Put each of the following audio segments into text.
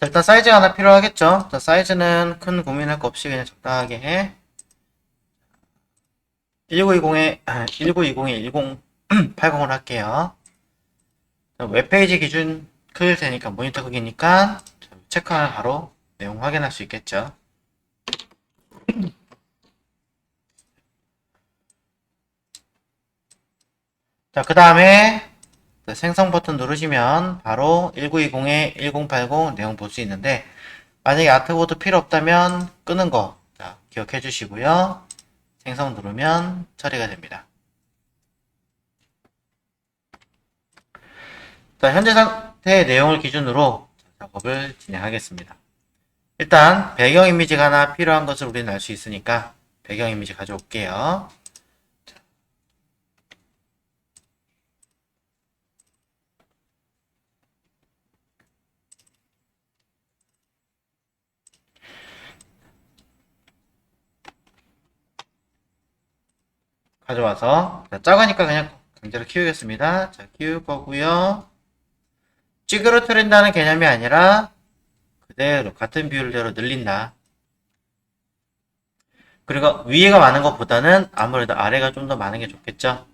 자, 일단 사이즈가 하나 필요하겠죠? 자, 사이즈는 큰 고민할 거 없이 그냥 적당하게 해. 1920에, 1920에 1080을 할게요. 자, 웹페이지 기준 크기일 테니까, 모니터 크기니까, 체크하면 바로 내용 확인할 수 있겠죠? 자, 그 다음에, 생성 버튼 누르시면 바로 1920에 1080 내용 볼 수 있는데, 만약에 아트보드 필요 없다면 끄는 거, 자, 기억해 주시고요. 생성 누르면 처리가 됩니다. 자, 현재 상태의 내용을 기준으로 작업을 진행하겠습니다. 일단 배경 이미지가 하나 필요한 것을 우리는 알 수 있으니까 배경 이미지 가져올게요. 가져와서 자, 작으니까 그냥 강제로 키우겠습니다. 자, 키울 거고요. 찌그러뜨린다는 개념이 아니라 그대로 같은 비율대로 늘린다. 그리고 위에가 많은 것보다는 아무래도 아래가 좀 더 많은 게 좋겠죠.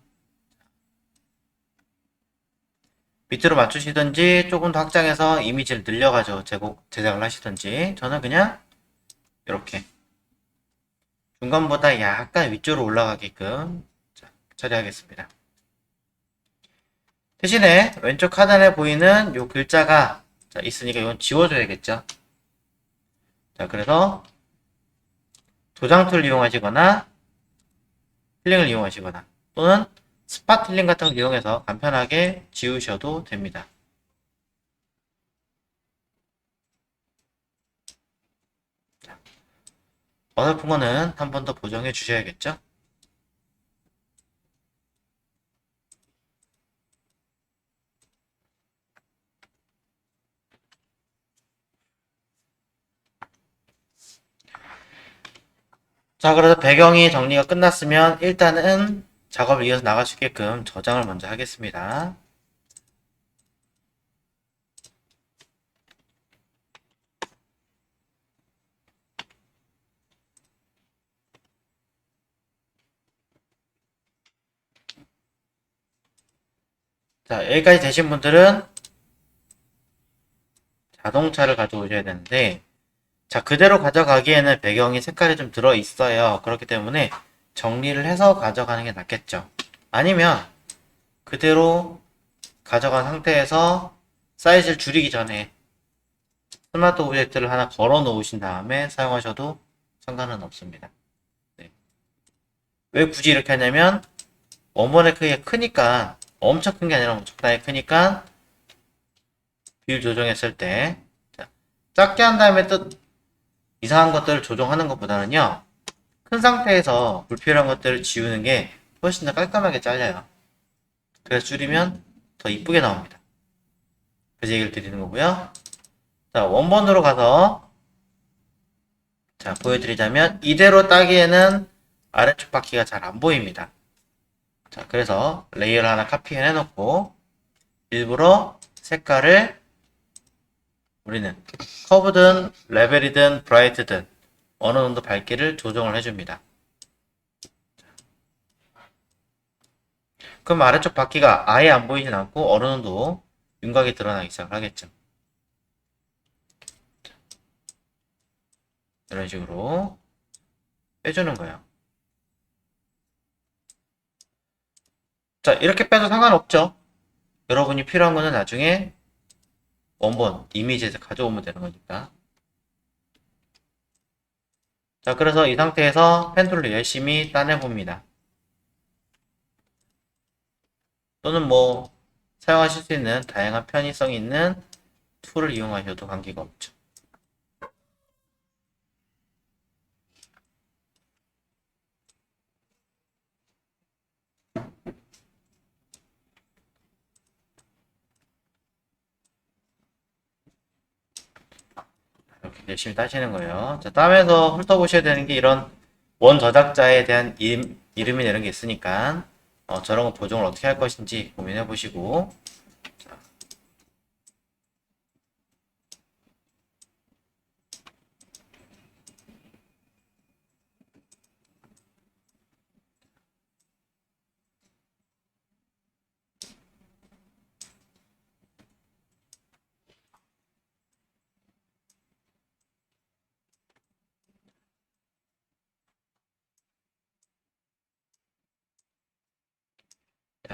밑으로 맞추시든지 조금 더 확장해서 이미지를 늘려가지고 제작을 하시든지 저는 그냥 이렇게 중간보다 약간 위쪽으로 올라가게끔 처리하겠습니다. 대신에 왼쪽 하단에 보이는 요 글자가 있으니까 이건 지워줘야겠죠. 자, 그래서 도장 툴을 이용하시거나 필링을 이용하시거나 또는 스팟 필링 같은 걸 이용해서 간편하게 지우셔도 됩니다. 어설픈 거는 한 번 더 보정해 주셔야겠죠. 자, 그래서 배경이 정리가 끝났으면 일단은 작업을 이어서 나갈 수 있게끔 저장을 먼저 하겠습니다. 자, 여기까지 되신 분들은 자동차를 가져오셔야 되는데, 자, 그대로 가져가기에는 배경이 색깔이 좀 들어 있어요. 그렇기 때문에 정리를 해서 가져가는 게 낫겠죠. 아니면 그대로 가져간 상태에서 사이즈를 줄이기 전에 스마트 오브젝트를 하나 걸어 놓으신 다음에 사용하셔도 상관은 없습니다. 네. 왜 굳이 이렇게 하냐면 원본의 크기가 크니까 엄청 큰 게 아니라 적당히 크니까 비율 조정했을 때 작게 한 다음에 또 이상한 것들을 조정하는 것보다는요 큰 상태에서 불필요한 것들을 지우는 게 훨씬 더 깔끔하게 잘려요. 그래서 줄이면 더 이쁘게 나옵니다. 그 얘기를 드리는 거고요. 자, 원본으로 가서 자, 보여드리자면 이대로 따기에는 아래쪽 바퀴가 잘 안 보입니다. 자, 그래서 레이어를 하나 카피해 놓고 일부러 색깔을 우리는 커브든 레벨이든 브라이트든 어느 정도 밝기를 조정을 해줍니다. 그럼 아래쪽 바퀴가 아예 안 보이진 않고 어느 정도 윤곽이 드러나기 시작을 하겠죠. 이런 식으로 빼주는 거예요. 자, 이렇게 빼도 상관없죠. 여러분이 필요한 거는 나중에 원본 이미지에서 가져오면 되는 거니까. 자, 그래서 이 상태에서 펜툴로 열심히 따내봅니다. 또는 뭐 사용하실 수 있는 다양한 편의성이 있는 툴을 이용하셔도 관계가 없죠. 이렇게 열심히 따시는 거예요. 자, 땀에서 훑어보셔야 되는 게 이런 원 저작자에 대한 이름이나 이런 게 있으니까 저런 거 보정을 어떻게 할 것인지 고민해 보시고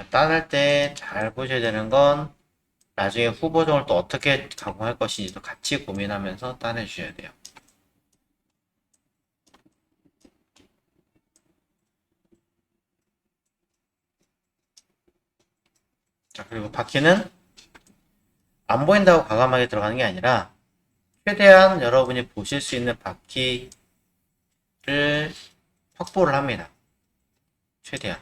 따낼 때 잘 보셔야 되는 건 나중에 후보종을 또 어떻게 가공할 것인지도 같이 고민하면서 따내 주셔야 돼요. 자, 그리고 바퀴는 안 보인다고 과감하게 들어가는 게 아니라 최대한 여러분이 보실 수 있는 바퀴를 확보를 합니다. 최대한.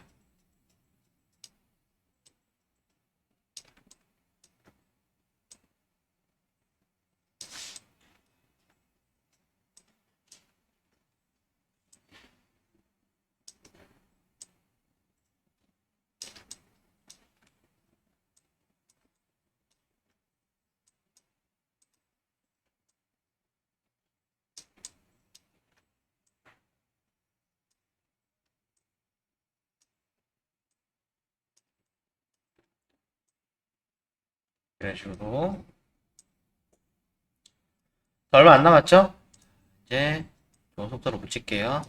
이런 식으로. 얼마 안 남았죠? 이제 좋은 속도로 붙일게요.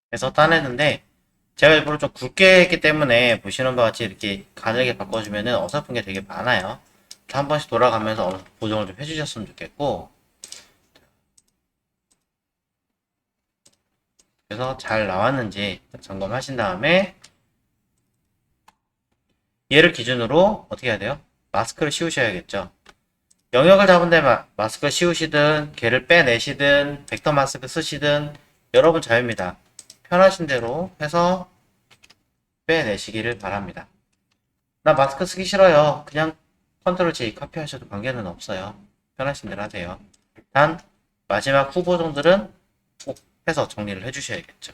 그래서 따내는데 제가 일부러 좀 굵게 했기 때문에 보시는 바와 같이 이렇게 가늘게 바꿔주면은 어설픈 게 되게 많아요. 한 번씩 돌아가면서 보정을 좀 해주셨으면 좋겠고, 그래서 잘 나왔는지 점검하신 다음에 얘를 기준으로 어떻게 해야 돼요? 마스크를 씌우셔야겠죠. 영역을 잡은 데 마스크 씌우시든 걔를 빼내시든 벡터 마스크 쓰시든 여러분 자유입니다. 편하신 대로 해서 빼내시기를 바랍니다. 나 마스크 쓰기 싫어요. 그냥 컨트롤 J 카피하셔도 관계는 없어요. 편하신 대로 하세요. 단 마지막 후보종들은 꼭 해서 정리를 해주셔야겠죠.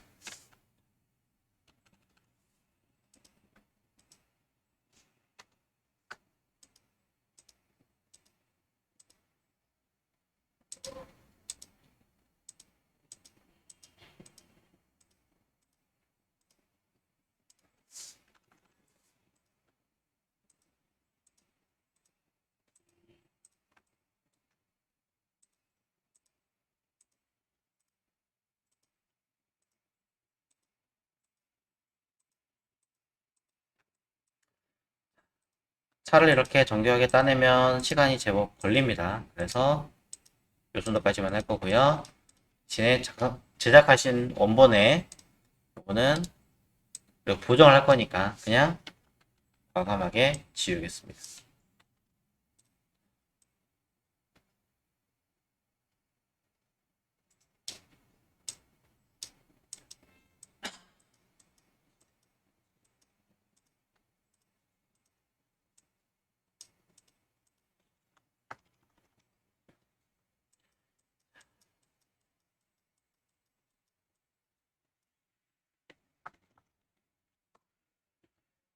차를 이렇게 정교하게 따내면 시간이 제법 걸립니다. 그래서 요 정도까지만 할 거고요. 제작하신 원본에 이거는 보정을 할 거니까 그냥 과감하게 지우겠습니다.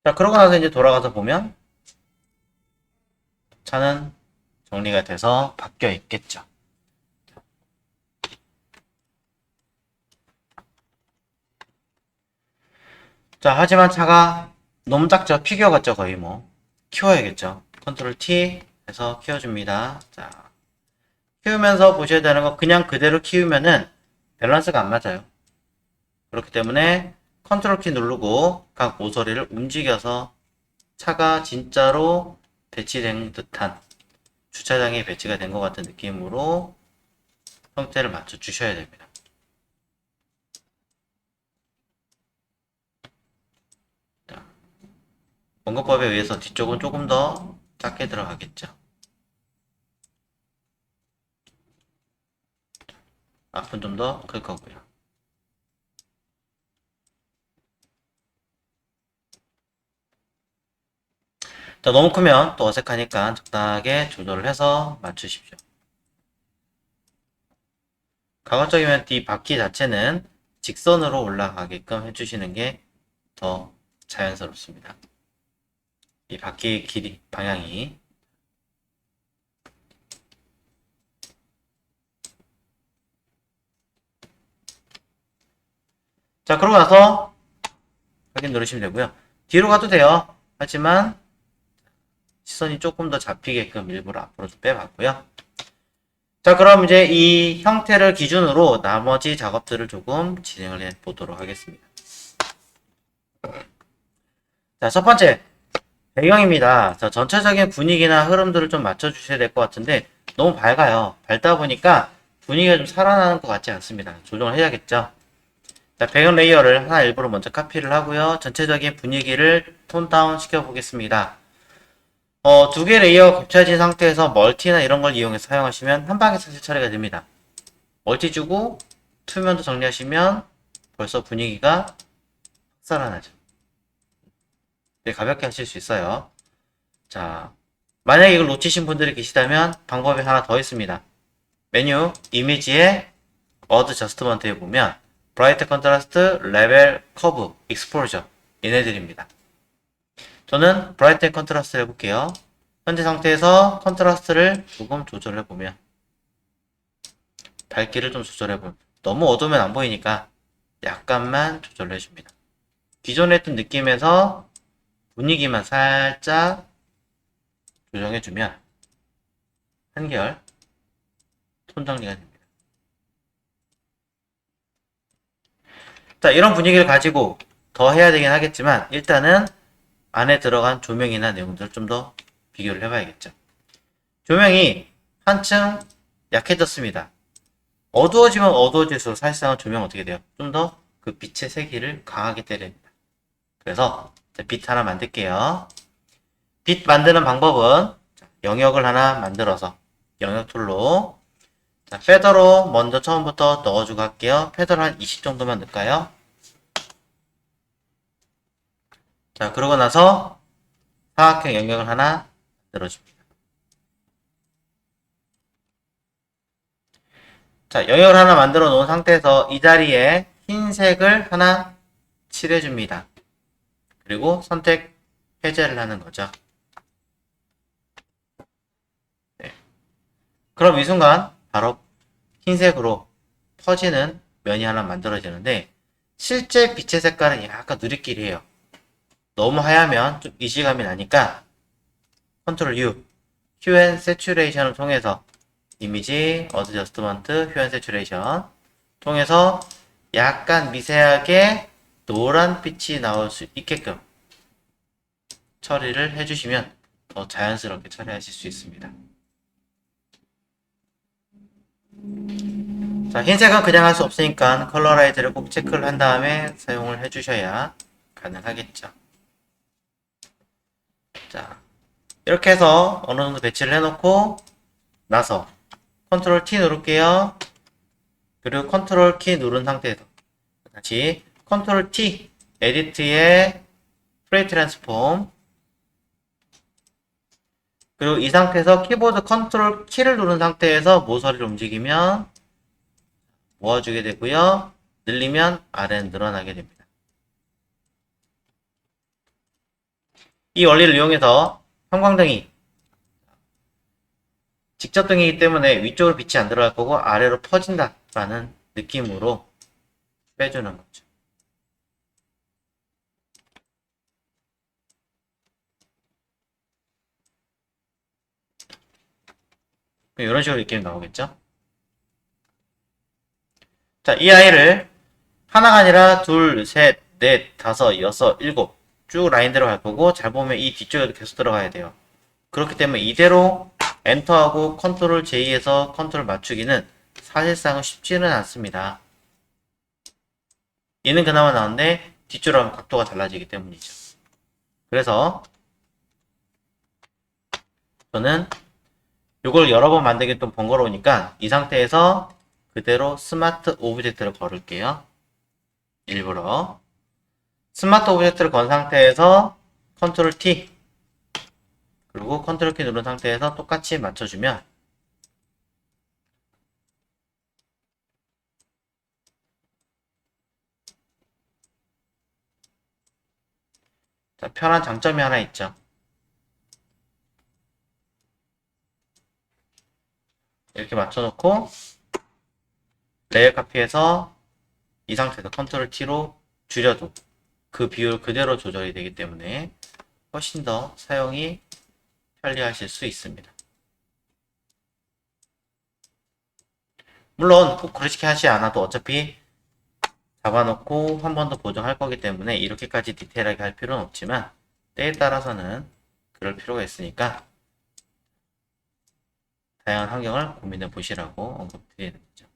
자, 그러고 나서 이제 돌아가서 보면 차는 정리가 돼서 바뀌어 있겠죠. 자, 하지만 차가 너무 작죠? 피규어 같죠? 거의 뭐. 키워야겠죠? 컨트롤 T 해서 키워줍니다. 자, 키우면서 보셔야 되는 거 그냥 그대로 키우면은 밸런스가 안 맞아요. 그렇기 때문에 컨트롤 키 누르고 각 모서리를 움직여서 차가 진짜로 배치된 듯한 주차장에 배치가 된 것 같은 느낌으로 형태를 맞춰 주셔야 됩니다. 원근법에 의해서 뒤쪽은 조금 더 작게 들어가겠죠. 앞은 좀 더 클 거고요. 자, 너무 크면 또 어색하니까 적당하게 조절을 해서 맞추십시오. 가급적이면 이 바퀴 자체는 직선으로 올라가게끔 해주시는 게 더 자연스럽습니다. 이 바퀴 길이, 방향이. 자, 그러고 나서 확인 누르시면 되고요. 뒤로 가도 돼요. 하지만 시선이 조금 더 잡히게끔 일부러 앞으로 좀 빼봤고요. 자, 그럼 이제 이 형태를 기준으로 나머지 작업들을 조금 진행을 해 보도록 하겠습니다. 자, 첫 번째, 배경입니다. 자, 전체적인 분위기나 흐름들을 좀 맞춰주셔야 될 것 같은데, 너무 밝아요. 밝다 보니까 분위기가 좀 살아나는 것 같지 않습니다. 조정을 해야겠죠. 자, 배경 레이어를 하나 일부러 먼저 카피를 하고요. 전체적인 분위기를 톤 다운 시켜 보겠습니다. 두 개 레이어 겹쳐진 상태에서 멀티나 이런 걸 이용해서 사용하시면 한 방에 사실 처리가 됩니다. 멀티 주고 투면도 정리하시면 벌써 분위기가 살아나죠. 네, 가볍게 하실 수 있어요. 자, 만약에 이걸 놓치신 분들이 계시다면 방법이 하나 더 있습니다. 메뉴 이미지에 어드 저스트먼트에 보면 브라이트 컨트라스트, 레벨, 커브, 익스포저 얘네들입니다. 저는 브라이트 컨트라스트 해볼게요. 현재 상태에서 컨트라스트를 조금 조절해보면 밝기를 좀 조절해보면 너무 어두우면 안 보이니까 약간만 조절해줍니다. 기존에 했던 느낌에서 분위기만 살짝 조정해주면 한결 톤 정리가 됩니다. 자, 이런 분위기를 가지고 더 해야 되긴 하겠지만 일단은 안에 들어간 조명이나 내용들을 좀 더 비교를 해봐야겠죠. 조명이 한층 약해졌습니다. 어두워지면 어두워질수록 사실상 조명 어떻게 돼요? 좀 더 그 빛의 세기를 강하게 때립니다. 그래서 빛 하나 만들게요. 빛 만드는 방법은 영역을 하나 만들어서 영역 툴로 페더로 먼저 처음부터 넣어주고 할게요. 페더를 한 20 정도만 넣을까요? 자, 그러고 나서 사각형 영역을 하나 만들어줍니다. 자, 영역을 하나 만들어 놓은 상태에서 이 자리에 흰색을 하나 칠해줍니다. 그리고 선택 해제를 하는 거죠. 네. 그럼 이 순간 바로 흰색으로 퍼지는 면이 하나 만들어지는데 실제 빛의 색깔은 약간 누리끼리해요. 너무 하얗면 좀 이질감이 나니까 컨트롤 U, 휴 앤 세츄레이션을 통해서 이미지, 어드저스트먼트, 휴 앤 세츄레이션 통해서 약간 미세하게 노란 빛이 나올 수 있게끔 처리를 해주시면 더 자연스럽게 처리하실 수 있습니다. 자, 흰색은 그냥 할 수 없으니까 컬러라이즈를 꼭 체크를 한 다음에 사용을 해주셔야 가능하겠죠. 자, 이렇게 해서 어느 정도 배치를 해놓고 나서 컨트롤 T 누를게요. 그리고 컨트롤 키 누른 상태에서 다시 컨트롤 T 에디트에 프레이 트랜스폼 그리고 이 상태에서 키보드 컨트롤 키를 누른 상태에서 모서리를 움직이면 모아주게 되고요. 늘리면 아래는 늘어나게 됩니다. 이 원리를 이용해서 형광등이 직접등이기 때문에 위쪽으로 빛이 안 들어갈 거고 아래로 퍼진다라는 느낌으로 빼주는 거죠. 이런 식으로 느낌이 나오겠죠? 자, 이 아이를 하나가 아니라 둘, 셋, 넷, 다섯, 여섯, 일곱 쭉 라인대로 갈 거고 잘 보면 이 뒤쪽에도 계속 들어가야 돼요. 그렇기 때문에 이대로 엔터하고 컨트롤 J에서 컨트롤 맞추기는 사실상은 쉽지는 않습니다. 얘는 그나마 나은데 뒤쪽으로 하면 각도가 달라지기 때문이죠. 그래서 저는 이걸 여러 번 만들기 좀 번거로우니까 이 상태에서 그대로 스마트 오브젝트를 걸을게요. 일부러. 스마트 오브젝트를 건 상태에서 컨트롤 T 그리고 컨트롤 키 누른 상태에서 똑같이 맞춰주면 자, 편한 장점이 하나 있죠. 이렇게 맞춰놓고 레이어 카피해서 이 상태에서 컨트롤 T로 줄여도 그 비율 그대로 조절이 되기 때문에 훨씬 더 사용이 편리하실 수 있습니다. 물론 꼭 그렇게 하지 않아도 어차피 잡아놓고 한 번 더 보정할 거기 때문에 이렇게까지 디테일하게 할 필요는 없지만 때에 따라서는 그럴 필요가 있으니까 다양한 환경을 고민해 보시라고 언급드리는 거죠.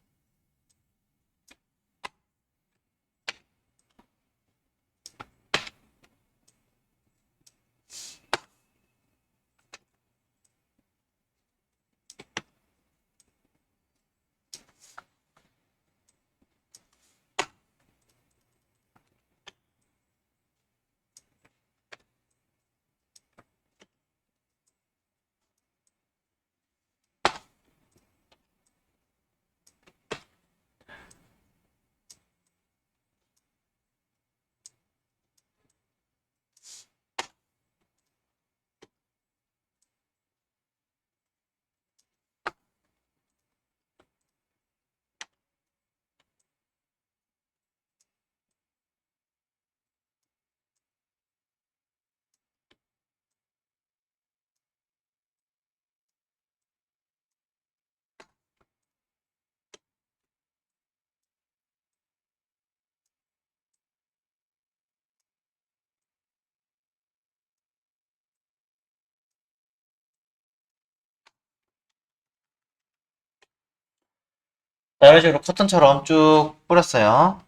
자, 이런 식으로 커튼처럼 쭉 뿌렸어요.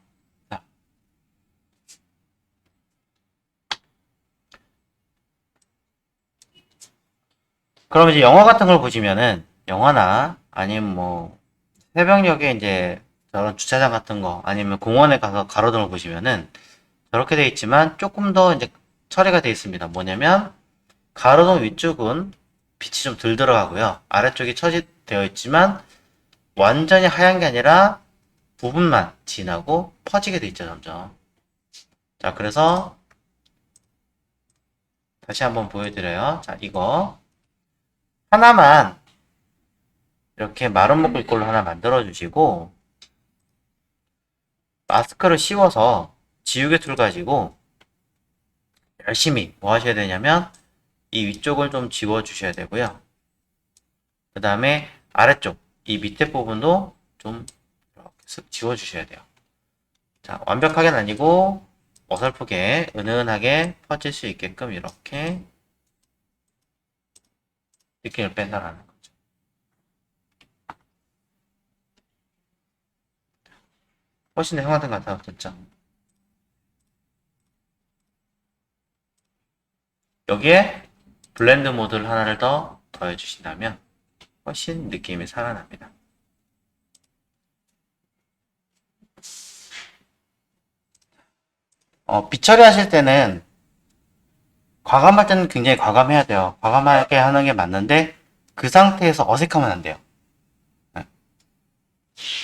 자, 그럼 이제 영화 같은 걸 보시면은 영화나 아니면 뭐 새벽녘에 이제 저런 주차장 같은 거 아니면 공원에 가서 가로등을 보시면은 저렇게 되어 있지만 조금 더 이제 처리가 되어 있습니다. 뭐냐면 가로등 위쪽은 빛이 좀 덜 들어가고요. 아래쪽이 처지되어 있지만 완전히 하얀 게 아니라 부분만 진하고 퍼지게 되어 있죠, 점점. 자, 그래서 다시 한번 보여드려요. 자, 이거 하나만 이렇게 마른 목을 걸로 하나 만들어 주시고 마스크를 씌워서 지우개 툴 가지고 열심히 뭐 하셔야 되냐면 이 위쪽을 좀 지워 주셔야 되고요. 그 다음에 아래쪽 이 밑에 부분도 좀 이렇게 쓱 지워 주셔야 돼요. 자, 완벽하게는 아니고 어설프게 은은하게 퍼질 수 있게끔 이렇게 느낌을 뺀다라는 거죠. 훨씬 더 형광등 같아졌죠. 여기에 블렌드 모드를 하나를 더 더해 주신다면 훨씬 느낌이 살아납니다. 빛 처리하실 때는 과감할 때는 굉장히 과감해야 돼요. 과감하게 하는 게 맞는데 그 상태에서 어색하면 안 돼요. 네.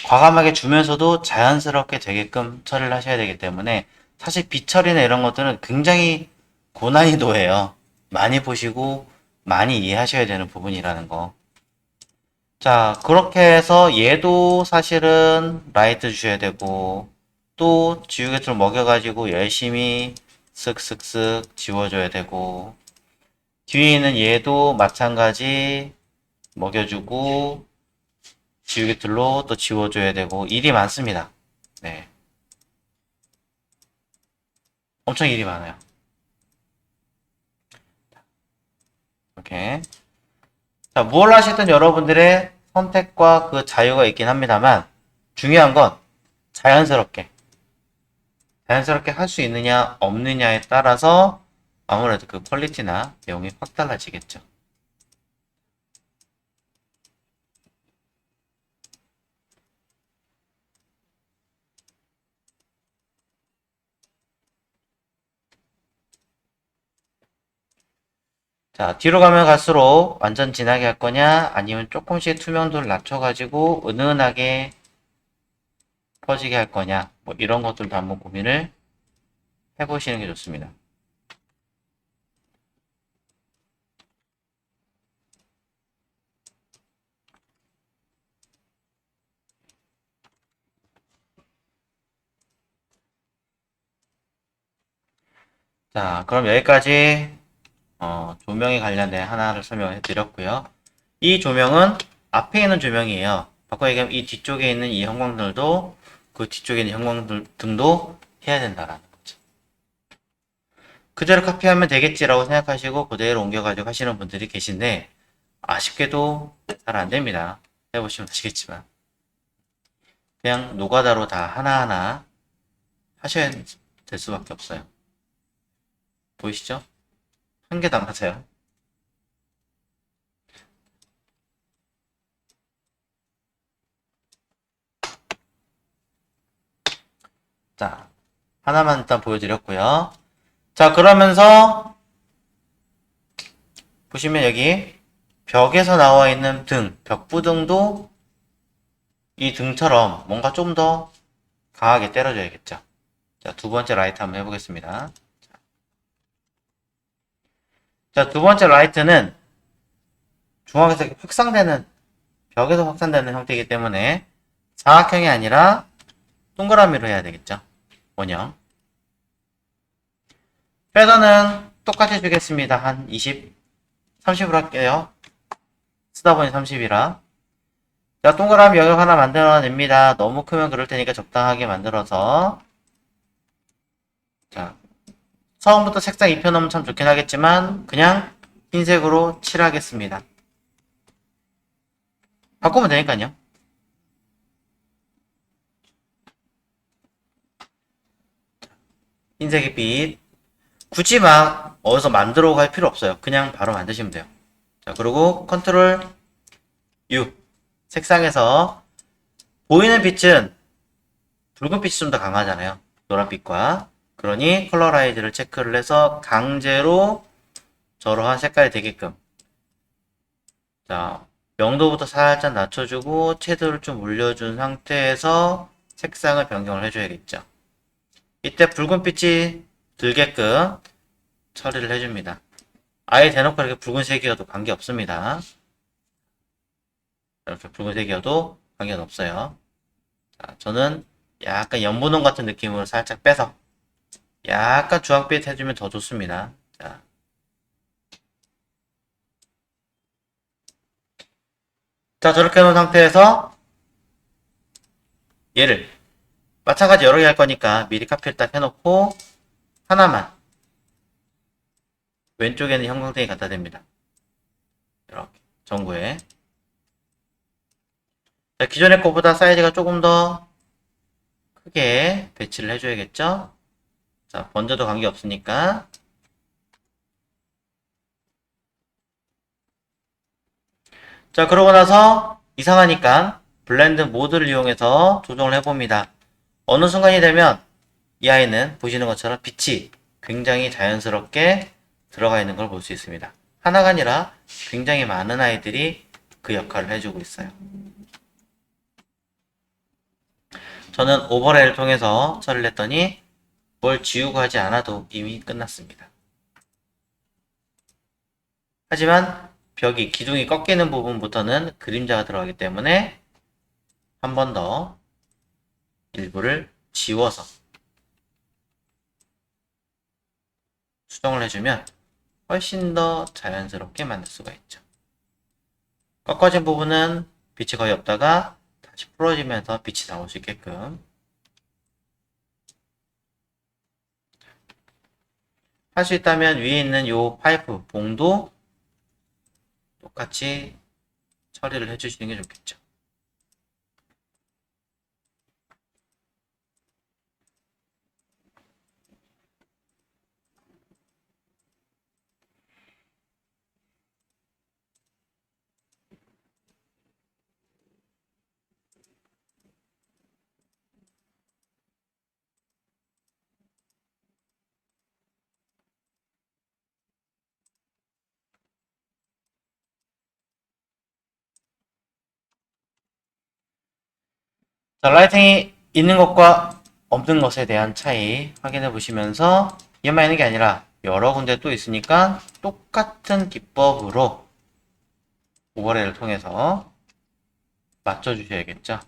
과감하게 주면서도 자연스럽게 되게끔 처리를 하셔야 되기 때문에 사실 빛 처리나 이런 것들은 굉장히 고난이도예요. 많이 보시고 많이 이해하셔야 되는 부분이라는 거. 자, 그렇게 해서 얘도 사실은 라이트 주셔야 되고 또 지우개줄 먹여가지고 열심히 쓱쓱쓱 지워줘야 되고 뒤에 있는 얘도 마찬가지 먹여주고 지우개툴로 또 지워줘야 되고 일이 많습니다. 네, 엄청 일이 많아요. 이렇게 자, 무엇을 하시든 여러분들의 선택과 그 자유가 있긴 합니다만 중요한 건 자연스럽게 할 수 있느냐 없느냐에 따라서 아무래도 그 퀄리티나 내용이 확 달라지겠죠. 자, 뒤로 가면 갈수록 완전 진하게 할 거냐, 아니면 조금씩 투명도를 낮춰가지고 은은하게 퍼지게 할 거냐, 뭐 이런 것들도 한번 고민을 해보시는 게 좋습니다. 자, 그럼 여기까지 조명에 관련된 하나를 설명해 드렸고요. 이 조명은 앞에 있는 조명이에요. 바꿔 얘기하면 이 뒤쪽에 있는 이 형광등도 그 뒤쪽에 있는 형광등도 해야 된다라는 거죠. 그대로 카피하면 되겠지라고 생각하시고 그대로 옮겨가지고 하시는 분들이 계신데 아쉽게도 잘 안됩니다. 해보시면 아시겠지만 그냥 노가다로 다 하나하나 하셔야 될 수밖에 없어요. 보이시죠? 한 개 다 맞아요. 자, 하나만 일단 보여드렸고요. 자, 그러면서 보시면 여기 벽에서 나와 있는 등, 벽부등도 이 등처럼 뭔가 좀 더 강하게 때려줘야겠죠. 자, 두 번째 라이트 한번 해보겠습니다. 자, 두 번째 라이트는 중앙에서 확산되는, 벽에서 확산되는 형태이기 때문에 사각형이 아니라 동그라미로 해야 되겠죠. 원형. 패턴은 똑같이 주겠습니다. 한 20, 30으로 할게요. 쓰다 보니 30이라. 자, 동그라미 영역 하나 만들어냅니다. 너무 크면 그럴 테니까 적당하게 만들어서. 자, 처음부터 색상 입혀놓으면 참 좋긴 하겠지만 그냥 흰색으로 칠하겠습니다. 바꾸면 되니까요. 흰색의 빛. 굳이 막 어디서 만들어 갈 필요 없어요. 그냥 바로 만드시면 돼요. 자, 그리고 컨트롤 U. 색상에서 보이는 빛은 붉은빛이 좀 더 강하잖아요. 노란빛과. 그러니 컬러라이즈를 체크를 해서 강제로 저러한 색깔이 되게끔. 자, 명도부터 살짝 낮춰주고 채도를 좀 올려준 상태에서 색상을 변경을 해줘야겠죠. 이때 붉은빛이 들게끔 처리를 해줍니다. 아예 대놓고 이렇게 붉은색이어도 관계없습니다. 이렇게 붉은색이어도 관계는 없어요. 자, 저는 약간 연분홍 같은 느낌으로 살짝 빼서 약간 주황빛 해주면 더 좋습니다. 자, 저렇게 해놓은 상태에서 얘를 마찬가지 여러 개 할 거니까 미리 카피를 딱 해놓고 하나만 왼쪽에는 형광등이 갖다 댑니다. 이렇게 전구에. 자, 기존의 거보다 사이즈가 조금 더 크게 배치를 해줘야겠죠? 자, 번져도 관계없으니까. 자, 그러고 나서 이상하니까 블렌드 모드를 이용해서 조정을 해봅니다. 어느 순간이 되면 이 아이는 보시는 것처럼 빛이 굉장히 자연스럽게 들어가 있는 걸 볼 수 있습니다. 하나가 아니라 굉장히 많은 아이들이 그 역할을 해주고 있어요. 저는 오버레이를 통해서 처리를 했더니 뭘 지우고 하지 않아도 이미 끝났습니다. 하지만 벽이 기둥이 꺾이는 부분부터는 그림자가 들어가기 때문에 한 번 더 일부를 지워서 수정을 해주면 훨씬 더 자연스럽게 만들 수가 있죠. 꺾어진 부분은 빛이 거의 없다가 다시 풀어지면서 빛이 나올 수 있게끔 할 수 있다면 위에 있는 요 파이프 봉도 똑같이 처리를 해주시는 게 좋겠죠. 자, 라이팅이 있는 것과 없는 것에 대한 차이 확인해 보시면서 이것만 있는 게 아니라 여러 군데 또 있으니까 똑같은 기법으로 오버레이를 통해서 맞춰주셔야겠죠.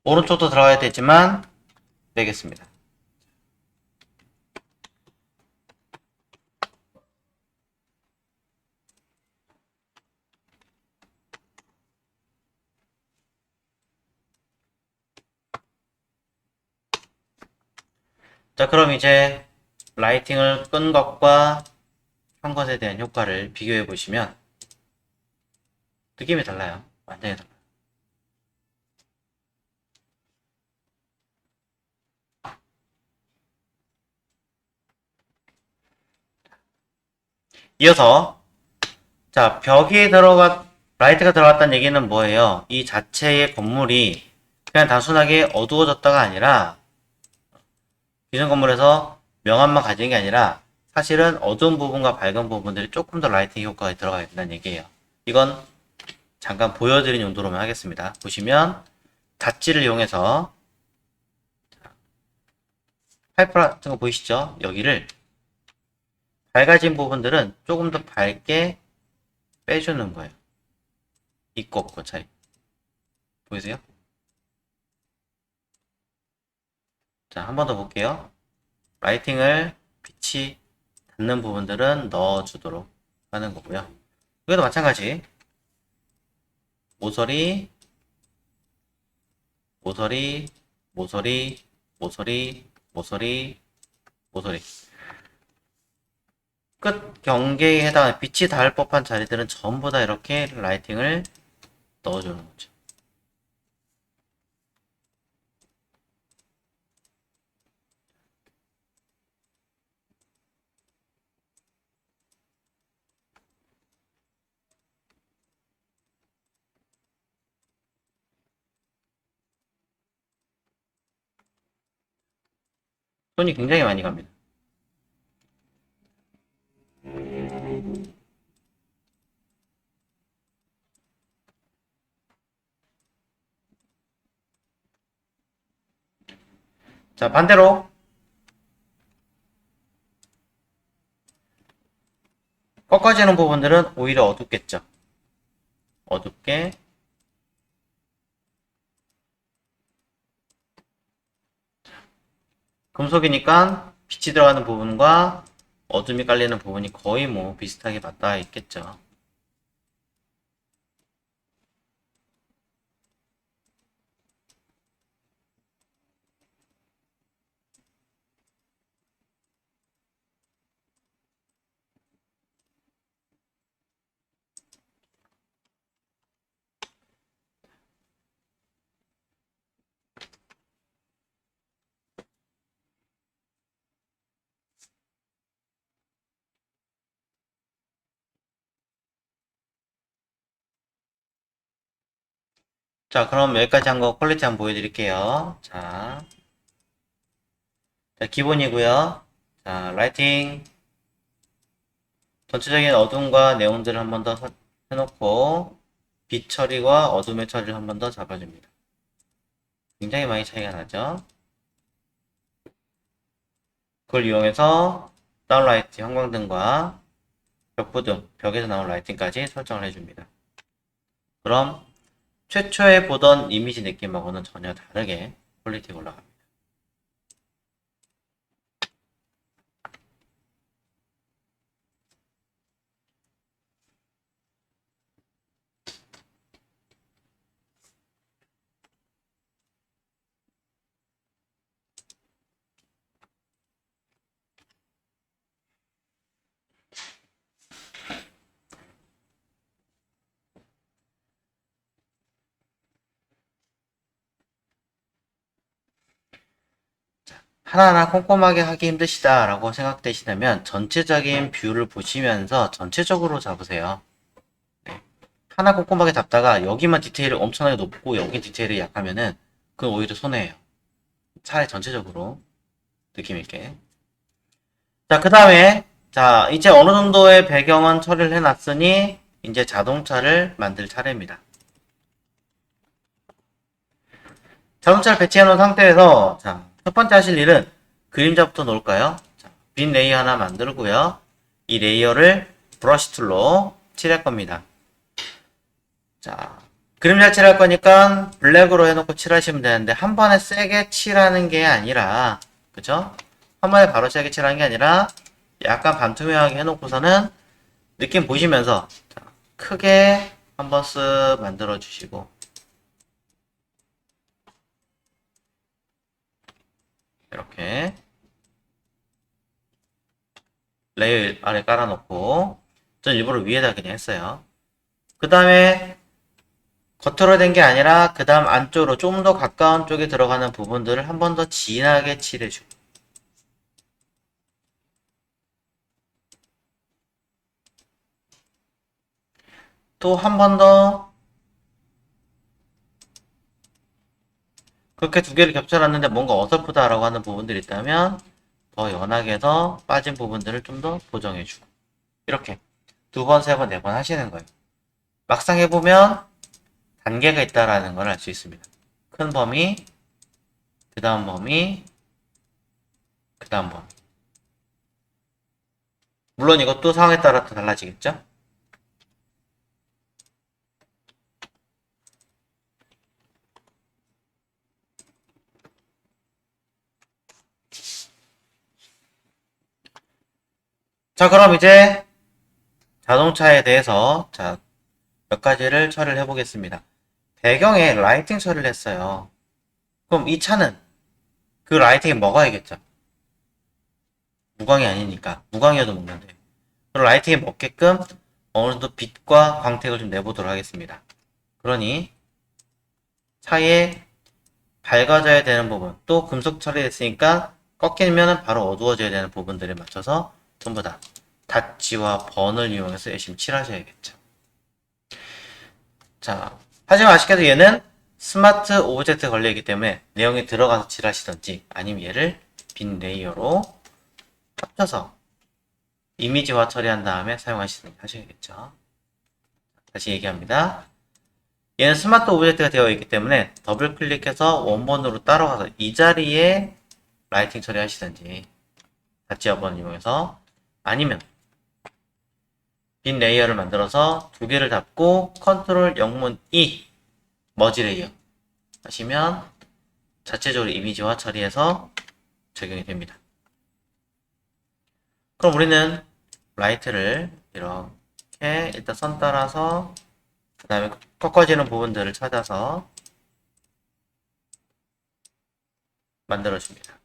오른쪽도 들어가야 되지만 빼겠습니다. 자, 그럼 이제 라이팅을 끈 것과 한 것에 대한 효과를 비교해 보시면 느낌이 달라요. 완전히 달라요. 이어서 자, 라이트가 들어갔다는 얘기는 뭐예요? 이 자체의 건물이 그냥 단순하게 어두워졌다가 아니라 기존 건물에서 명암만 가지는 게 아니라 사실은 어두운 부분과 밝은 부분들이 조금 더 라이팅 효과가 들어가야 된다는 얘기예요. 이건 잠깐 보여드린 용도로만 하겠습니다. 보시면 닷지를 이용해서 파이프 같은 거 보이시죠? 여기를 밝아진 부분들은 조금 더 밝게 빼주는 거예요. 있고 없고 차이. 보이세요? 자, 한 번 더 볼게요. 라이팅을 빛이 닿는 부분들은 넣어주도록 하는 거고요. 여기도 마찬가지. 모서리, 모서리, 모서리, 모서리, 모서리, 모서리. 끝 경계에 해당하는 빛이 닿을 법한 자리들은 전부 다 이렇게 라이팅을 넣어주는 거죠. 손이 굉장히 많이 갑니다. 자, 반대로 꺾어지는 부분들은 오히려 어둡겠죠. 어둡게 금속이니까 빛이 들어가는 부분과 어둠이 깔리는 부분이 거의 뭐 비슷하게 맞닿아 있겠죠. 자, 그럼 여기까지 한 거 퀄리티 한번 보여드릴게요. 자, 기본이고요. 자, 라이팅 전체적인 어둠과 네온들을 한 번 더 해놓고 빛 처리와 어둠의 처리를 한 번 더 잡아줍니다. 굉장히 많이 차이가 나죠. 그걸 이용해서 다운라이트 형광등과 벽부등, 벽에서 나온 라이팅까지 설정을 해줍니다. 그럼 최초에 보던 이미지 느낌하고는 전혀 다르게 퀄리티가 올라갑니다. 하나하나 꼼꼼하게 하기 힘드시다 라고 생각되시다면 전체적인 뷰를 보시면서 전체적으로 잡으세요. 네. 하나 꼼꼼하게 잡다가 여기만 디테일이 엄청나게 높고 여기 디테일이 약하면은 그건 오히려 손해예요. 차라리 전체적으로 느낌 있게. 자, 그 다음에 자 이제 어느 정도의 배경은 처리를 해놨으니 이제 자동차를 만들 차례입니다. 자동차를 배치해 놓은 상태에서 자, 첫 번째 하실 일은 그림자부터 놓을까요? 자, 빈 레이어 하나 만들고요. 이 레이어를 브러쉬 툴로 칠할 겁니다. 자, 그림자 칠할 거니까 블랙으로 해놓고 칠하시면 되는데 한 번에 세게 칠하는 게 아니라 그죠? 한 번에 바로 세게 칠하는 게 아니라 약간 반투명하게 해놓고서는 느낌 보시면서 자, 크게 한번 쓱 만들어 주시고 이렇게 레이어 아래 깔아놓고 전 일부러 위에다 그냥 했어요. 그 다음에 겉으로 된 게 아니라 그 다음 안쪽으로 좀 더 가까운 쪽에 들어가는 부분들을 한 번 더 진하게 칠해주고 또 한 번 더 그렇게 두 개를 겹쳐놨는데 뭔가 어설프다라고 하는 부분들이 있다면 더 연하게 해서 빠진 부분들을 좀 더 보정해주고 이렇게 두 번, 세 번, 네 번 하시는 거예요. 막상 해보면 단계가 있다라는 걸 알 수 있습니다. 큰 범위, 그 다음 범위, 그 다음 범위. 물론 이것도 상황에 따라 또 달라지겠죠? 자, 그럼 이제 자동차에 대해서 자, 몇 가지를 처리를 해보겠습니다. 배경에 라이팅 처리를 했어요. 그럼 이 차는 그 라이팅에 먹어야겠죠? 무광이 아니니까. 무광이어도 먹는데. 그럼 라이팅에 먹게끔 어느 정도 빛과 광택을 좀 내보도록 하겠습니다. 그러니 차에 밝아져야 되는 부분, 또 금속 처리됐으니까 꺾이면 바로 어두워져야 되는 부분들에 맞춰서 전부 다 닷지와 번을 이용해서 열심히 칠하셔야겠죠. 자, 하지만 아쉽게도 얘는 스마트 오브젝트 걸려있기 때문에 내용이 들어가서 칠하시던지 아니면 얘를 빈 레이어로 합쳐서 이미지화 처리한 다음에 사용하시든지 하셔야겠죠. 다시 얘기합니다. 얘는 스마트 오브젝트가 되어 있기 때문에 더블 클릭해서 원본으로 따라가서 이 자리에 라이팅 처리하시든지 닷지 여번 이용해서 아니면 빈 레이어를 만들어서 두 개를 잡고 컨트롤 영문 E 머지 레이어 하시면 자체적으로 이미지화 처리해서 적용이 됩니다. 그럼 우리는 라이트를 이렇게 일단 선 따라서 그 다음에 꺾어지는 부분들을 찾아서 만들어줍니다.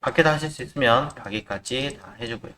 밖에다 하실 수 있으면 밖에까지 다 해주고요.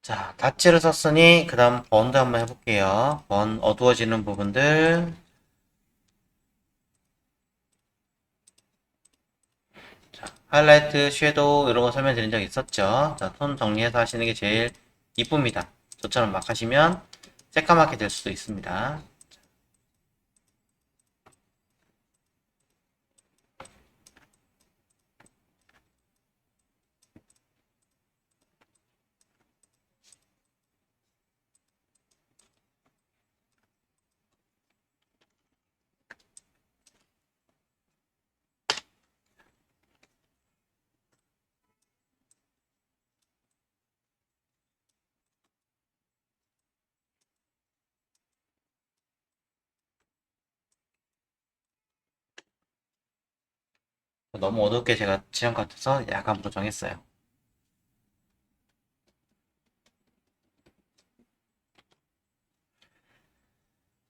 자, 닷지를 썼으니 그 다음 번도 한번 해볼게요. 번 어두워지는 부분들 자, 하이라이트, 섀도우 이런 거 설명드린 적 있었죠. 자, 톤 정리해서 하시는 게 제일 이쁩니다. 저처럼 막 하시면 새까맣게 될 수도 있습니다. 너무 어둡게 제가 칠한 것 같아서 약간 보정했어요.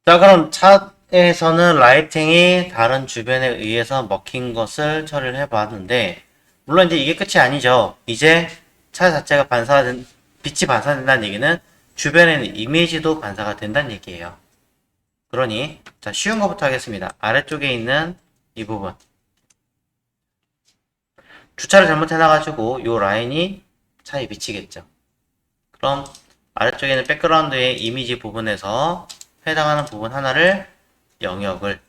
자, 그럼 차에서는 라이팅이 다른 주변에 의해서 먹힌 것을 처리를 해봤는데, 물론 이제 이게 끝이 아니죠. 이제 차 자체가 빛이 반사된다는 얘기는 주변에는 이미지도 반사가 된다는 얘기예요. 그러니, 자, 쉬운 것부터 하겠습니다. 아래쪽에 있는 이 부분. 주차를 잘못해놔가지고 이 라인이 차에 비치겠죠. 그럼 아래쪽에는 백그라운드의 이미지 부분에서 해당하는 부분 하나를 영역을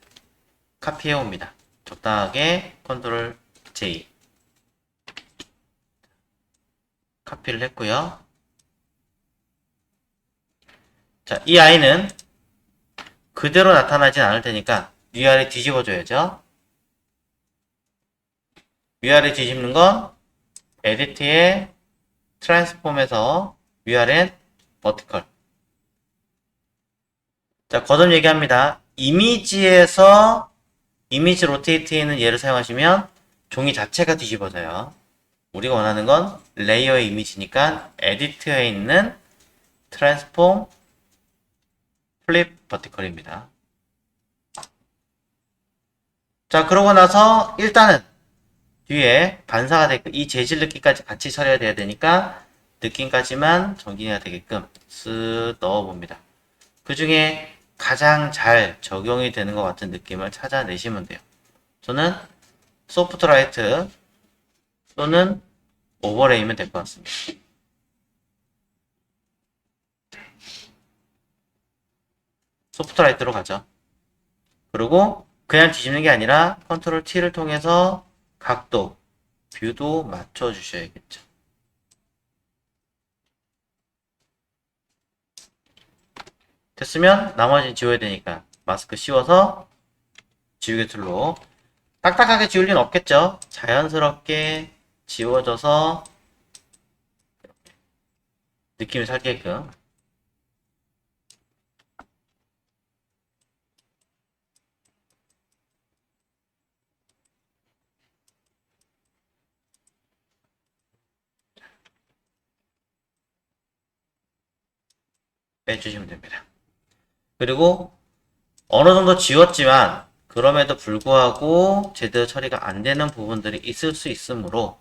카피해 옵니다. 적당하게 컨트롤 J 카피를 했고요. 자, 이 아이는 그대로 나타나진 않을 테니까 위아래 뒤집어 줘야죠. 위아래 뒤집는 건 에디트의 트랜스폼에서 위아래 버티컬. 자, 거듭 얘기합니다. 이미지에서 이미지 로테이트에는 얘를 사용하시면 종이 자체가 뒤집어져요. 우리가 원하는 건 레이어의 이미지니까 에디트에 있는 트랜스폼 플립 버티컬입니다. 자, 그러고 나서 일단은 뒤에 반사가 되게끔 이 재질 느낌까지 같이 처리가 돼야 되니까 느낌까지만 정리가 되게끔 쓱 넣어봅니다. 그 중에 가장 잘 적용이 되는 것 같은 느낌을 찾아내시면 돼요. 저는 소프트 라이트 또는 오버레이면 될 것 같습니다. 소프트 라이트로 가죠. 그리고 그냥 뒤집는 게 아니라 컨트롤 T를 통해서 각도, 뷰도 맞춰주셔야겠죠. 됐으면 나머지는 지워야 되니까 마스크 씌워서 지우개 툴로 딱딱하게 지울 리는 없겠죠. 자연스럽게 지워져서 느낌이 살게끔 빼주시면 됩니다. 그리고 어느 정도 지웠지만 그럼에도 불구하고 제대로 처리가 안 되는 부분들이 있을 수 있으므로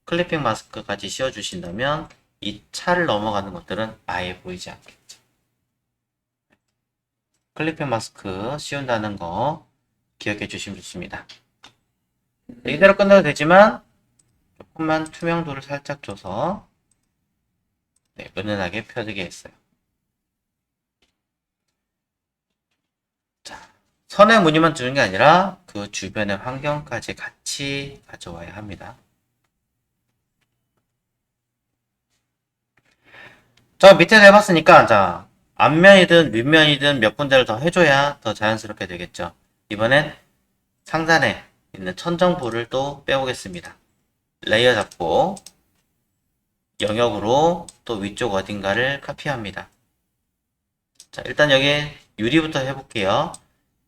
클리핑 마스크까지 씌워주신다면 이 차를 넘어가는 것들은 아예 보이지 않겠죠. 클리핑 마스크 씌운다는 거 기억해 주시면 좋습니다. 이대로 끝내도 되지만 조금만 투명도를 살짝 줘서 은은하게 펴지게 했어요. 자, 선의 무늬만 주는 게 아니라 그 주변의 환경까지 같이 가져와야 합니다. 자, 밑에서 해봤으니까 자, 앞면이든 윗면이든 몇 군데를 더 해줘야 더 자연스럽게 되겠죠. 이번엔 상단에 있는 천정부를 또 빼오겠습니다. 레이어 잡고 영역으로 또 위쪽 어딘가를 카피합니다. 자, 일단 여기 유리부터 해볼게요.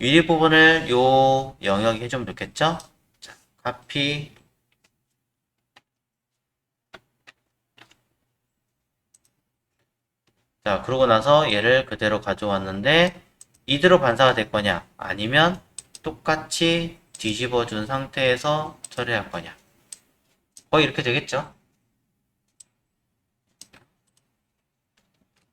유리 부분을 요 영역에 해주면 좋겠죠? 자, 카피. 자, 그러고 나서 얘를 그대로 가져왔는데 이대로 반사가 될 거냐? 아니면 똑같이 뒤집어 준 상태에서 처리할 거냐? 거의 이렇게 되겠죠?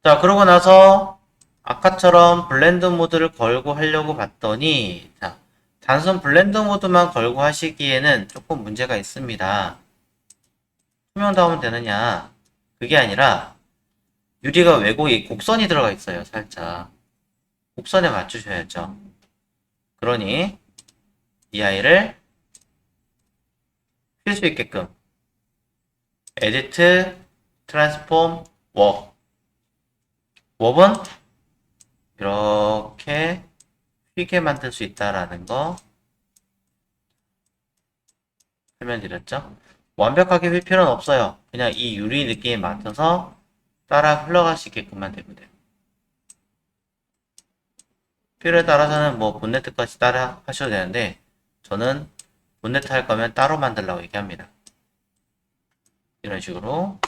자, 그러고 나서 아까처럼 블렌드 모드를 걸고 하려고 봤더니 자, 단순 블렌드 모드만 걸고 하시기에는 조금 문제가 있습니다. 투명도 하면 되느냐? 그게 아니라 유리가 왜곡이 곡선이 들어가 있어요. 살짝 곡선에 맞추셔야죠. 그러니 이 아이를 필 수 있게끔 에디트 트랜스폼 워 웍은 이렇게 휘게 만들 수 있다라는 거 설명드렸죠. 완벽하게 휠 필요는 없어요. 그냥 이 유리 느낌에 맞춰서 따라 흘러갈 수 있게끔만 되면 돼요. 필요에 따라서는 뭐 본네트까지 따라 하셔도 되는데 저는 본네트 할 거면 따로 만들라고 얘기합니다. 이런 식으로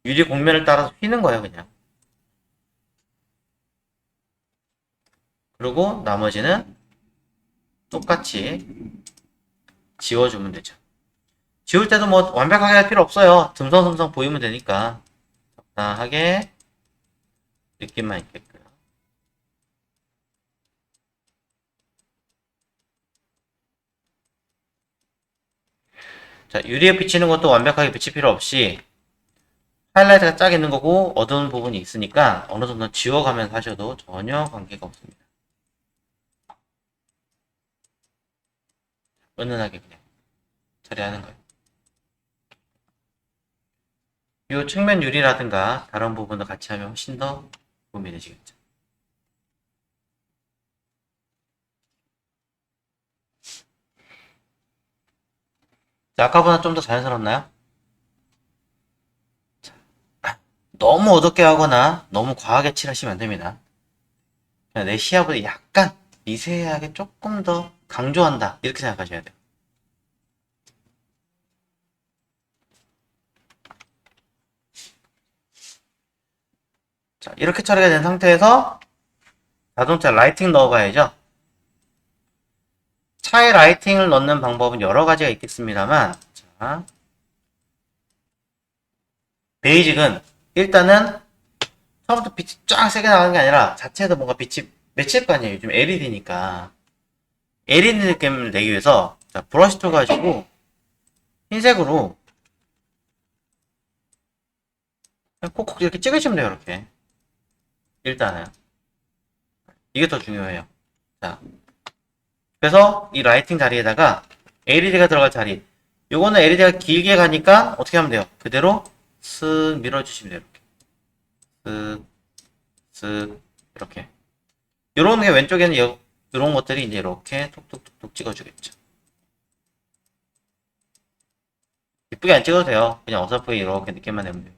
유리 곡면을 따라서 휘는 거예요, 그냥. 그리고 나머지는 똑같이 지워주면 되죠. 지울 때도 뭐 완벽하게 할 필요 없어요. 듬성듬성 보이면 되니까 적당하게 느낌만 있게끔. 자, 유리에 비치는 것도 완벽하게 비칠 필요 없이 하이라이트가 쫙 있는 거고 어두운 부분이 있으니까 어느 정도 지워가면서 하셔도 전혀 관계가 없습니다. 은은하게 그냥 처리하는 거예요. 이 측면 유리라든가 다른 부분도 같이 하면 훨씬 더 도움이 되시겠죠. 자, 아까보다 좀 더 자연스럽나요? 너무 어둡게 하거나 너무 과하게 칠하시면 안 됩니다. 그냥 내 시야보다 약간 미세하게 조금 더 강조한다 이렇게 생각하셔야 돼요. 자, 이렇게 처리가 된 상태에서 자동차 라이팅 넣어봐야죠. 차에 라이팅을 넣는 방법은 여러 가지가 있겠습니다만, 자, 베이직은 일단은 처음부터 빛이 쫙 세게 나가는 게 아니라 자체에서 뭔가 빛이 맺힐 거 아니에요. 요즘 LED니까. LED 느낌을 내기 위해서 자, 브러쉬 툴 가지고 흰색으로 콕콕 이렇게 찍으시면 돼요. 이렇게. 일단은. 이게 더 중요해요. 자, 그래서 이 라이팅 자리에다가 LED가 들어갈 자리. 요거는 LED가 길게 가니까 어떻게 하면 돼요? 그대로 쓱 밀어주시면 돼요. 이렇게. 쓱, 쓱, 이렇게. 요런 게 왼쪽에는 요런 것들이 이제 이렇게 톡톡톡톡 찍어주겠죠. 이쁘게 안 찍어도 돼요. 그냥 어설프게 이렇게 느낌만 내면 돼요.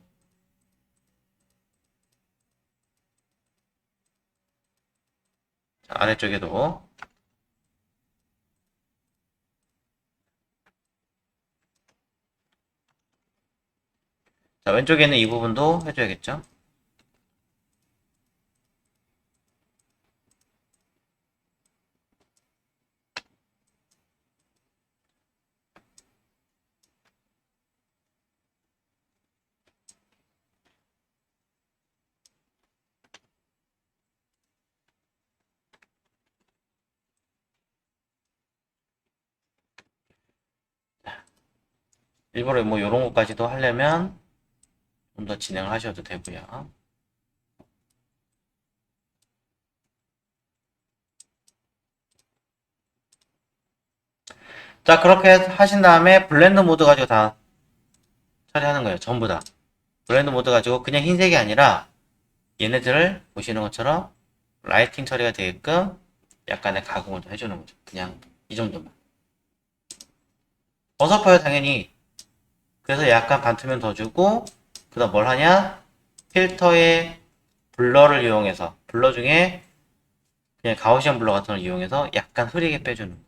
자, 아래쪽에도. 자, 왼쪽에는 이 부분도 해줘야겠죠. 일부러 뭐 요런 것까지도 하려면 좀 더 진행을 하셔도 되고요. 자, 그렇게 하신 다음에 블렌드 모드 가지고 다 처리하는 거예요. 전부 다. 블렌드 모드 가지고 그냥 흰색이 아니라 얘네들을 보시는 것처럼 라이팅 처리가 되게끔 약간의 가공을 좀 해주는 거죠. 그냥 이 정도만. 어설퍼요, 당연히. 그래서 약간 반투명 더 주고, 그 다음 뭘 하냐? 필터의 블러를 이용해서, 블러 중에 그냥 가우시안 블러 같은 걸 이용해서 약간 흐리게 빼주는 거예요.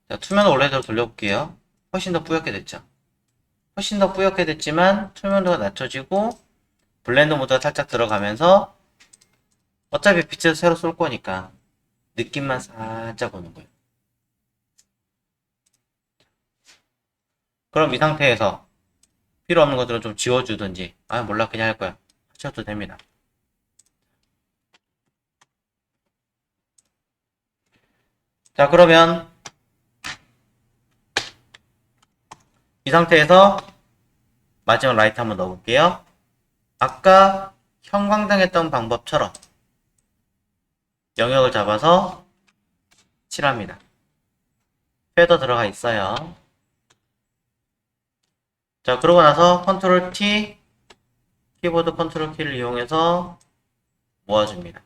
자, 투명도 원래대로 돌려볼게요. 훨씬 더 뿌옇게 됐죠? 훨씬 더 뿌옇게 됐지만 투명도가 낮춰지고 블렌드 모드가 살짝 들어가면서 어차피 빛을 새로 쏠 거니까 느낌만 살짝 오는 거예요. 그럼 이 상태에서 필요 없는 것들은 좀 지워주든지 아 몰라 그냥 할 거야 하셔도 됩니다. 자, 그러면 이 상태에서 마지막 라이트 한번 넣어볼게요. 아까 형광등 했던 방법처럼 영역을 잡아서 칠합니다. 패더 들어가 있어요. 자, 그러고 나서 컨트롤 T, 키보드 컨트롤 키를 이용해서 모아줍니다.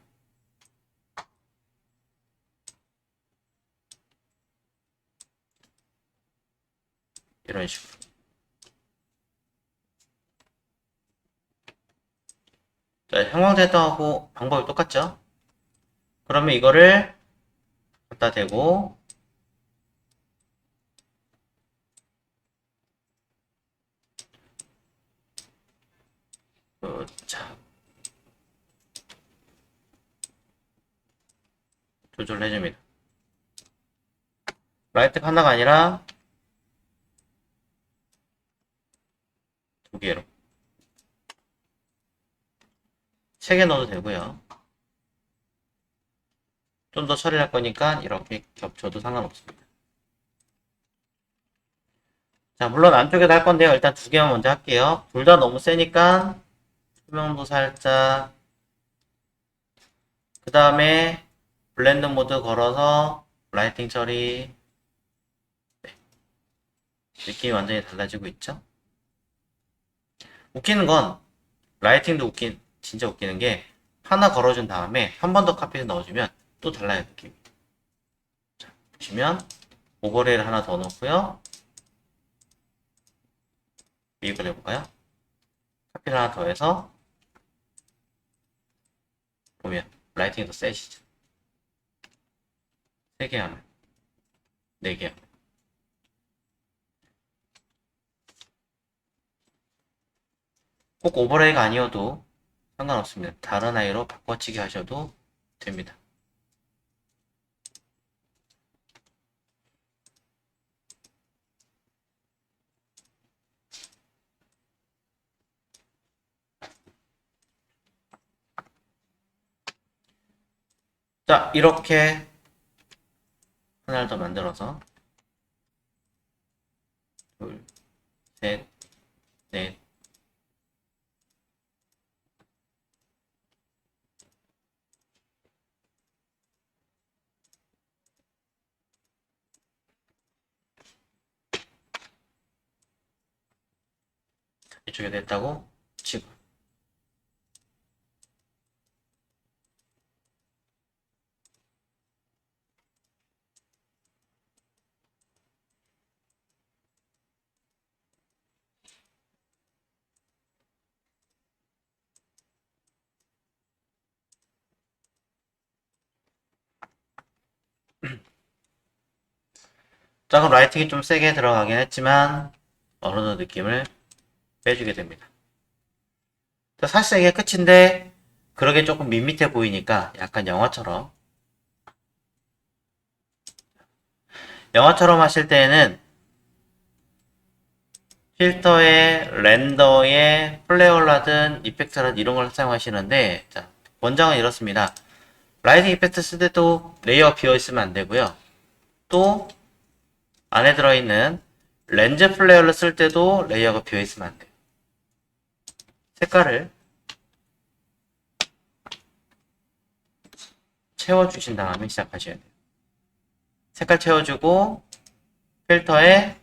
이런 식으로. 자, 형광등 했던 하고 방법이 똑같죠? 그러면 이거를 갖다 대고 자 조절을 해줍니다. 라이트가 하나가 아니라 두 개로 3개 넣어도 되고요. 좀 더 처리할 거니까 이렇게 겹쳐도 상관없습니다. 자, 물론 안쪽에도 할 건데요. 일단 2개만 먼저 할게요. 둘 다 너무 세니까 투명도 살짝, 그 다음에 블렌드 모드 걸어서 라이팅 처리. 네. 느낌이 완전히 달라지고 있죠? 웃기는 건 라이팅도 진짜 웃기는 게 하나 걸어준 다음에 한 번 더 카피를 넣어주면 또 달라요, 느낌이. 자, 보시면 오버레이를 하나 더 넣고요. 웨이브를 해볼까요? 카피를 하나 더 해서 보면 라이팅이 더 세지죠. 3개 하면 4개 하면 꼭 오버레이가 아니어도 상관없습니다. 다른 아이로 바꿔치기 하셔도 됩니다. 자, 이렇게 하나를 더 만들어서 둘, 셋, 넷, 이쪽에 냈다고 치고. 자, 그럼 라이팅이 좀 세게 들어가긴 했지만 어느 정도 느낌을 빼주게 됩니다. 자, 사실 이게 끝인데 그러게 조금 밋밋해 보이니까 약간 영화처럼 하실 때에는 필터에 렌더에 플레어라든 이펙트라든 이런 걸 사용하시는데, 자, 원장은 이렇습니다. 라이팅 이펙트 쓸 때도 레이어 비어 있으면 안 되고요. 또 안에 들어있는 렌즈 플레이어를 쓸 때도 레이어가 비어 있으면 안 돼요. 색깔을 채워주신 다음에 시작하셔야 돼요. 색깔 채워주고 필터에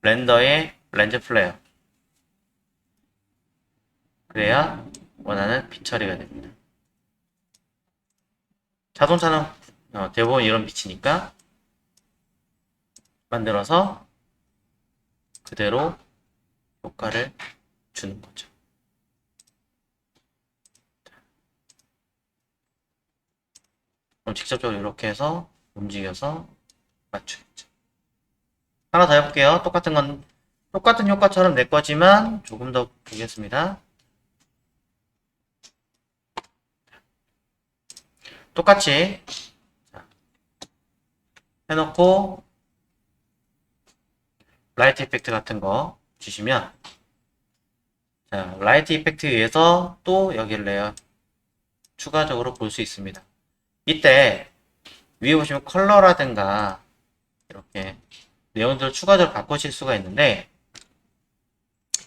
렌더에 렌즈 플레이어, 그래야 원하는 빛 처리가 됩니다. 자동차는 대부분 이런 빛이니까 만들어서 그대로 효과를 주는 거죠. 그럼 직접적으로 이렇게 해서 움직여서 맞추겠죠. 하나 더 해볼게요. 똑같은 효과처럼 내 거지만 조금 더 보겠습니다. 똑같이 해놓고 라이트 이펙트 같은 거 주시면, 자, 라이트 이펙트에 의해서 또 여기를 내요. 추가적으로 볼 수 있습니다. 이때 위에 보시면 컬러라든가 이렇게 내용들을 추가적으로 바꾸실 수가 있는데,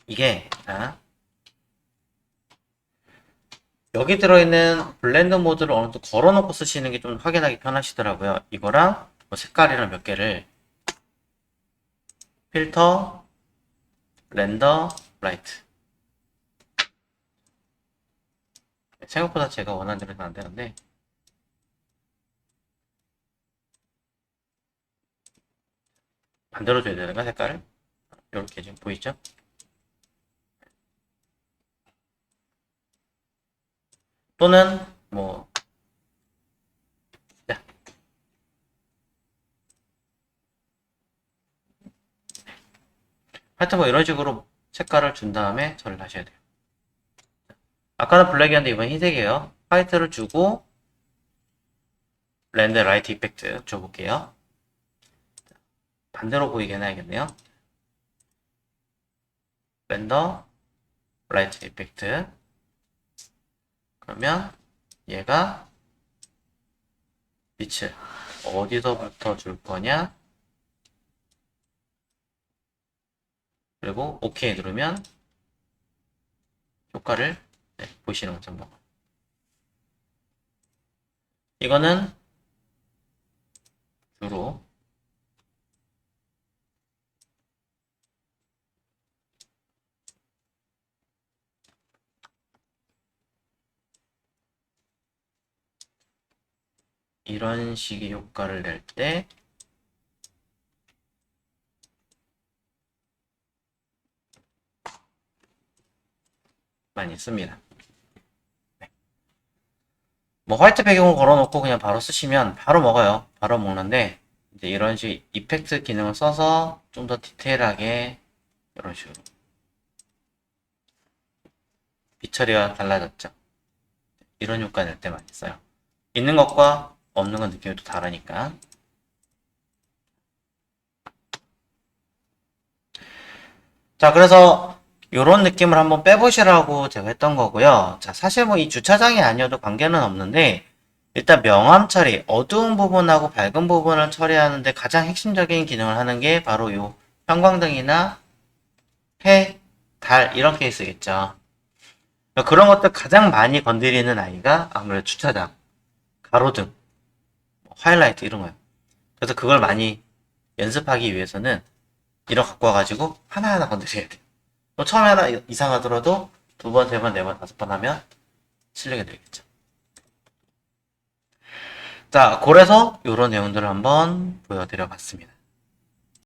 이게 여기 들어있는 블렌드 모드를 어느 정도 걸어놓고 쓰시는 게 좀 확인하기 편하시더라고요. 이거랑 뭐 색깔이랑 몇 개를 필터, 렌더, 라이트. 생각보다 제가 원하는 대로 안 되는데, 반대로 줘야 되는가, 색깔을? 이렇게 지금 보이죠? 또는 뭐 하여튼 뭐 이런 식으로 색깔을 준 다음에 처리를 하셔야 돼요. 아까는 블랙이었는데 이번 흰색이에요. 화이트를 주고 렌더 라이트 이펙트 줘볼게요. 반대로 보이게 해놔야겠네요. 렌더 라이트 이펙트. 그러면 얘가 빛을 어디서부터 줄 거냐? 그리고 OK 누르면 효과를 보시는 것처럼. 이거는 주로 이런 식의 효과를 낼 때 많이 씁니다. 뭐 화이트 배경을 걸어놓고 그냥 바로 쓰시면 바로 먹어요. 바로 먹는데 이제 이런 식 이펙트 기능을 써서 좀 더 디테일하게 이런 식으로 빛 처리가 달라졌죠. 이런 효과 낼 때 많이 써요. 있는 것과 없는 건 느낌이 또 다르니까. 자, 그래서 이런 느낌을 한번 빼보시라고 제가 했던 거고요. 자, 사실 뭐 이 주차장이 아니어도 관계는 없는데 일단 명암 처리, 어두운 부분하고 밝은 부분을 처리하는데 가장 핵심적인 기능을 하는 게 바로 이 형광등이나 해, 달 이런 케이스겠죠. 그런 것들 가장 많이 건드리는 아이가 아무래도 주차장, 가로등, 하이라이트 이런 거예요. 그래서 그걸 많이 연습하기 위해서는 이런 갖고 와가지고 하나하나 건드려야 돼요. 또 처음에 하나 이상하더라도 두 번, 세 번, 네 번, 다섯 번 하면 실력이 되겠죠. 자, 그래서 이런 내용들을 한번 보여드려 봤습니다.